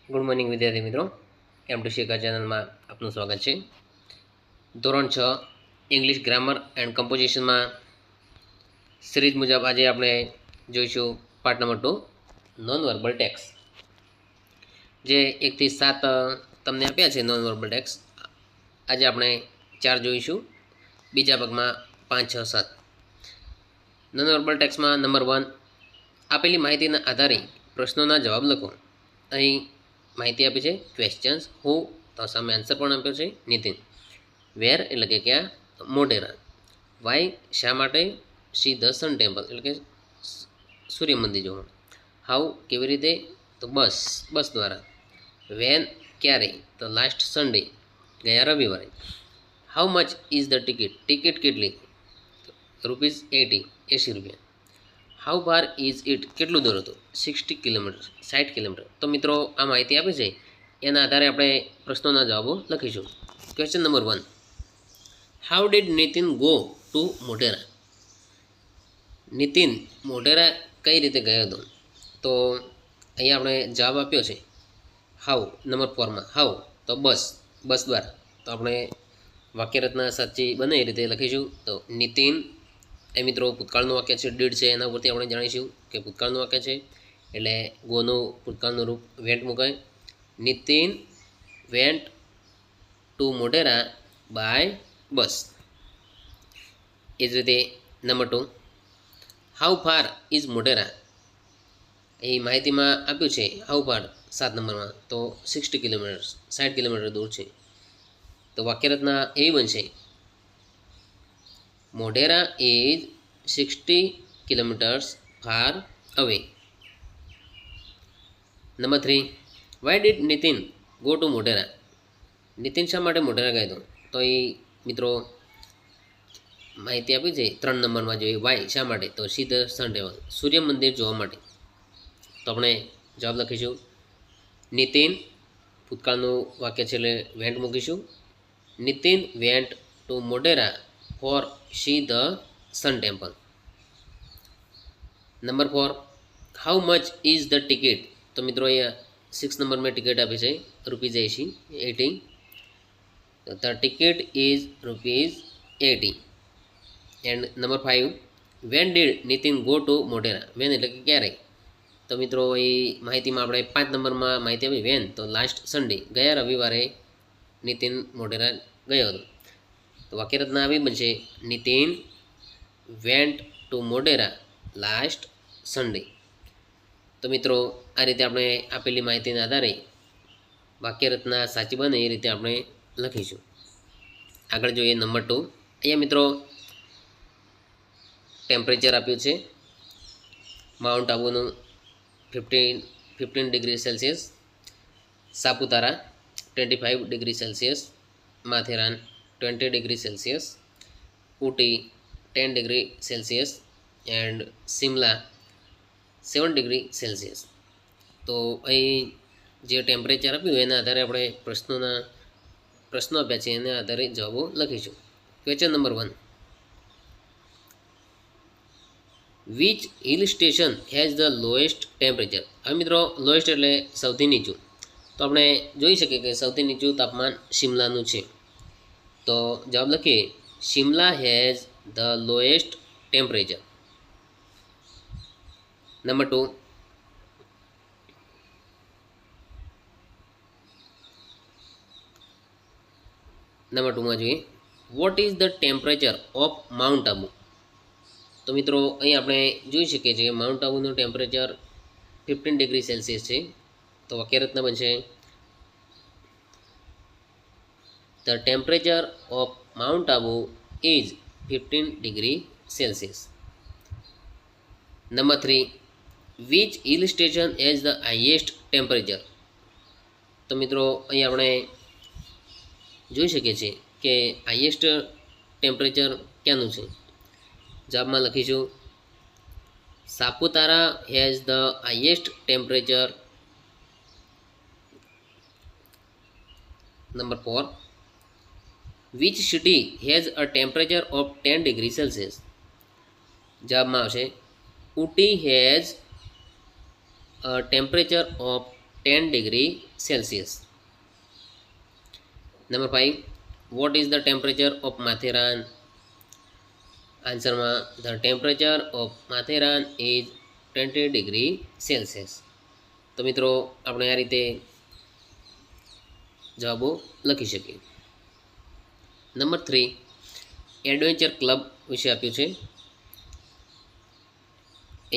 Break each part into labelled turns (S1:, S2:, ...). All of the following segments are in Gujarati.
S1: ગુડ મોર્નિંગ વિદ્યાર્થી મિત્રો. M2 શિખા ચેનલમાં આપનું સ્વાગત છે. ધોરણ 6 ઇંગ્લિશ ગ્રામર એન્ડ કમ્પોઝિશનમાં સિરીઝ મુજબ આજે આપણે જોઈશું part number 2 non verbal tax. જે 1 થી 7 તમને આપ્યા છે નોન વર્બલ ટેક્સ. આજે આપણે 4 જોઈશું, બીજા ભાગમાં 5, 6, 7. નોન વર્બલ ટેક્સમાં નંબર 1, આપેલી માહિતીના આધારે પ્રશ્નોના જવાબ લખો. અહીં માહિતી આપી છે ક્વેશ્ચન્સ. હુ તો સામે આન્સર પણ આપ્યો છે નીતિન. વેર એટલે કે ક્યાં, મોઢેરા. વાય શા માટે, સી ધ સન ટેમ્પલ એટલે કે સૂર્ય મંદિર જોવા. હાઉ કેવી રીતે, તો બસ દ્વારા. વેન ક્યારે, તો લાસ્ટ સન્ડે ગયા રવિવારે. How much is the ticket ticket કેટલી, ₹80 ₹80. હાઉ ફાર ઇઝ ઇટ કેટલું દૂર હતું, 60 કિલોમીટર 60 કિલોમીટર. તો મિત્રો આ માહિતી આપી છે, એના આધારે આપણે પ્રશ્નોના જવાબો લખીશું. Question number 1, how did Nitin go to Modhera. Nitin Modhera કઈ રીતે ગયો હતો, તો અહીંયા આપણે જવાબ આપ્યો છે હાઉ નંબર 4માં. હાઉ તો બસ દ્વારા. તો આપણે વાક્યરચના સાચી બને એ રીતે લખીશું. તો નીતિન એ મિત્રો ભૂતકાળનું વાક્ય છે, ડીડ છે, એના ઉપરથી આપણે જાણીશું કે ભૂતકાળનું વાક્ય છે એટલે ગોનું ભૂતકાળનું રૂપ વેન્ટ મુકાય. Nitin went to Modhera by bus. એ જ રીતે number 2, how far is Modhera. એ માહિતીમાં આપ્યું છે હાઉ ફાર 7 નંબરમાં, તો 60 કિલોમીટર 60 કિલોમીટર દૂર છે. તો વાક્યરચના એવી બનશે, Modhera is 60 kilometers far away. Number 3, why did Nitin go to Modhera. Nitin શા માટે મોઢેરા ગયો હતો, તો એ મિત્રો માહિતી આપી છે 3 નંબરમાં જોઈએ. વાય શા માટે, તો સી ધ સન ટેમ્પલ સૂર્ય મંદિર જોવા માટે. તો આપણે જવાબ લખીશું નીતિન, ભૂતકાળનું વાક્ય છે એટલે વેન્ટ મૂકીશું. Nitin went to Modhera for see the sun temple. Number 4, how much is the ticket. તો મિત્રો અહીંયા 6 નંબર મેં ટિકિટ આપી છે ₹80. The ticket is ₹80. And number 5, when did Nitin go to Modhera. When એટલે કે ક્યારે. તો મિત્રો એ માહિતીમાં આપણે 5 નંબરમાં માહિતી આપી વેન, તો લાસ્ટ સન્ડે ગયા રવિવારે નીતિન મોઢેરા ગયો હતો. તો વાક્યરચના આવી બનશે, Nitin went to Modhera last Sunday. તો મિત્રો આ રીતે આપણે આપેલી માહિતીના આધારે વાક્યરચના સાચી બને એ રીતે આપણે લખીશું. આગળ જોઈએ નંબર 2. અહીંયા મિત્રો ટેમ્પરેચર આપ્યું છે માઉન્ટ આબુનું 15 degree Celsius, Saputara 25 degree Celsius, Matheran 20 degree Celsius, Ooty 10 degree Celsius and Shimla 7 degree Celsius. તો અહીં જે ટેમ્પરેચર આપ્યું એના આધારે આપણે પ્રશ્નો આપ્યા છે એના આધારે જવાબો લખીશું. Question number 1, which hill station has the lowest temperature. હવે મિત્રો લોએસ્ટ એટલે સૌથી નીચું. તો આપણે જોઈ શકીએ કે સૌથી નીચું તાપમાન શિમલાનું છે. તો જવાબ લખીએ, Shimla has the lowest temperature. Number 2, number 2માં જોઈએ, what is the temperature of Mount Abu. તો મિત્રો અહીં આપણે જોઈ શકીએ છીએ માઉન્ટ આબુનું ટેમ્પરેચર 15 ડિગ્રી સેલ્સિયસ છે. તો વાક્યરચના બનશે, the temperature of Mount Abu is 15 degree Celsius. Number 3, which hill station has the highest temperature. તો મિત્રો અહીં આપણે જોઈ શકીએ છીએ કે હાઈએસ્ટ ટેમ્પરેચર ક્યાંનું છે. જવાબમાં લખીશું, Saputara has the highest temperature. Number 4, which city has a temperature of 10 degree Celsius. જવાબમાં આવશે, Ooty has a temperature of 10 degree Celsius. Number 5. What is the temperature of Matheran? આન્સરમાં the temperature of Matheran is 20 degree Celsius. તો મિત્રો આપણે આ રીતે જવાબો લખી શકીએ. નંબર 3. એડવેન્ચર ક્લબ વિશે આપ્યું છે,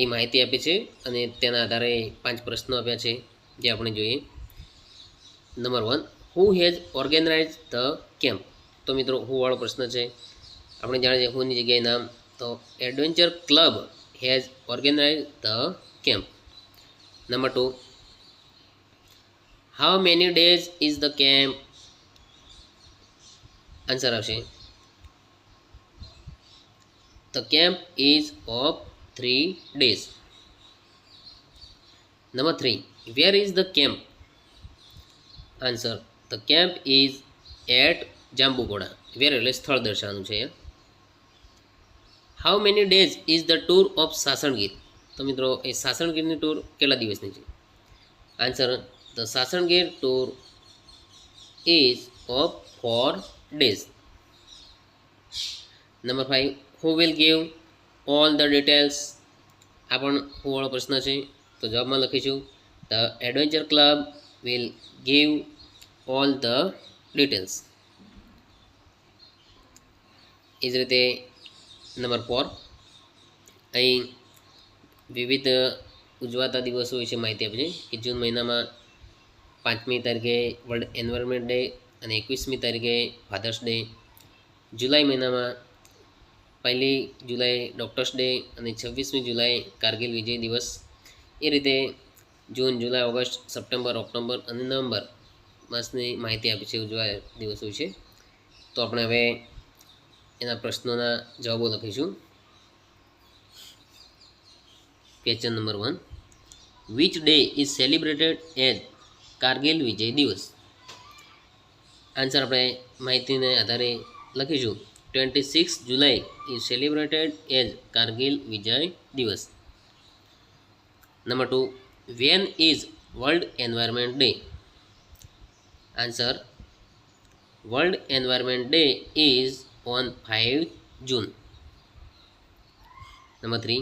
S1: એ માહિતી આપી છે અને તેના આધારે 5 પ્રશ્નો આપ્યા છે જે આપણે જોઈએ. Number 1. Who has organise the camp? તો મિત્રો હુ વાળો પ્રશ્ન છે, આપણે જાણીએ હુની જગ્યાએ નામ, તો adventure club has organise the camp. Number 2. How many days is the camp? Answer આવશે the camp is of 3 days. Number 3. Where is the camp? Answer. The camp is at Jambugoda. Where એટલે સ્થળ દર્શાવવાનું છે. How many days is the tour of Sasan Gir? તો મિત્રો એ સાસણગીરની ટૂર કેટલા દિવસની છે? Answer. The Sasan Gir tour is of 4 days. Number 5. Who will give all the details? આ પણ હું વાળો પ્રશ્ન છે, તો જવાબમાં લખીશું the adventure club will give all the details. એ જ રીતે નંબર 4. અહીં વિવિધ ઉજવાતા દિવસો વિશે માહિતી આપી છે કે જૂન મહિનામાં 5મી તારીખે વર્લ્ડ એન્વાયરમેન્ટ ડે અને 21મી તારીખે ફાધર્સ ડે. જુલાઈ મહિનામાં 1 જુલાઈ ડૉક્ટર્સ ડે અને 26મી જુલાઈ કારગિલ વિજય દિવસ. એ રીતે જૂન, જુલાઈ, ઓગસ્ટ, સપ્ટેમ્બર, ઓક્ટોબર અને નવેમ્બર માસની માહિતી આપી છે ઉજવાયા દિવસો વિશે. તો આપણે હવે એના પ્રશ્નોના જવાબો લખીશું. Question number 1. Which day is celebrated as Kargil Vijay Diwas? Answer આપણે માહિતીને આધારે લખીશું 26 July is celebrated as Kargil Vijay Divas. Number 2. When is World Environment Day? Answer. World Environment Day is on 5 June. Number 3.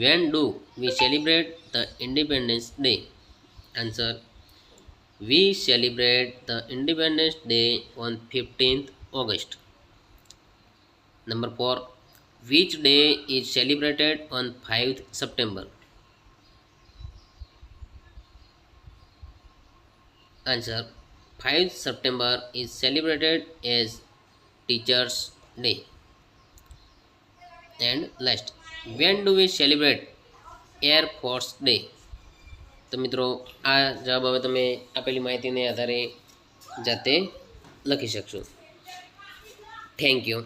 S1: When do we celebrate the Independence Day? Answer. We celebrate the Independence Day on 15th August. Number 4. Which day is celebrated on 5th September? Answer. 5th September is celebrated as Teachers' Day. And last, when do we celebrate Air Force Day? તો મિત્રો આ જવાબ હવે તમે આપેલી માહિતીને આધારે જાતે લખી શકશો. Thank you.